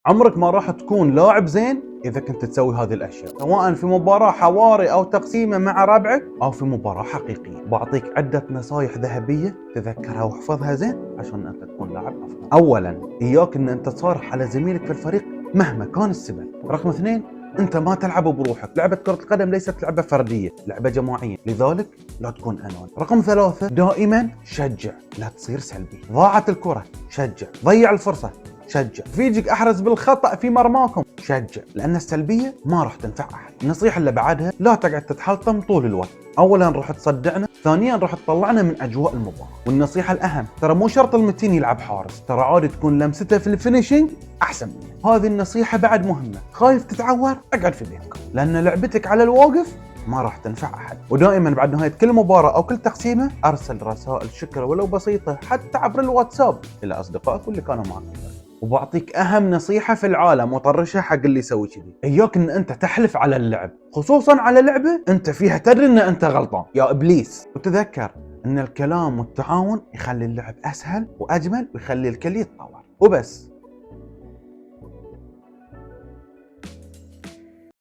عمرك ما راح تكون لاعب زين اذا كنت تسوي هذه الاشياء، سواء في مباراه حواري او تقسيمه مع ربعك او في مباراه حقيقيه. بعطيك عده نصايح ذهبيه تذكرها واحفظها زين عشان انت تكون لاعب افضل. اولا، اياك ان انت تصارح على زميلك في الفريق مهما كان السبب. رقم اثنين، انت ما تلعب بروحك، لعبه كره القدم ليست لعبه فرديه، لعبه جماعيه، لذلك لا تكون اناني. رقم ثلاثة، دائما شجع، لا تصير سلبي. ضاعت الكره شجع، ضيع الفرصه شجع، فيجيك احرز بالخطا في مرماكم شجع، لان السلبيه ما راح تنفع احد. النصيحه اللي بعدها، لا تقعد تتحلطم طول الوقت، اولا راح تصدعنا، ثانيا راح تطلعنا من اجواء المباراه. والنصيحه الاهم، ترى مو شرط المتين يلعب حارس، ترى عادي تكون لمسته في الفينيشنج احسن منه. هذه النصيحه بعد مهمه، خايف تتعور اقعد في بيتك، لان لعبتك على الواقف ما راح تنفع احد. ودائما بعد نهايه كل مباراه او كل تقسيمه ارسل رسائل شكر ولو بسيطه حتى عبر الواتساب الى اصدقائك واللي كانوا معك. وبعطيك اهم نصيحه في العالم وطرشها حق اللي يسوي كذي، اياك ان انت تحلف على اللعب، خصوصا على لعبه انت فيها تدري ان انت غلطان يا ابليس. وتذكر ان الكلام والتعاون يخلي اللعب اسهل واجمل ويخلي الكل يتطور. وبس.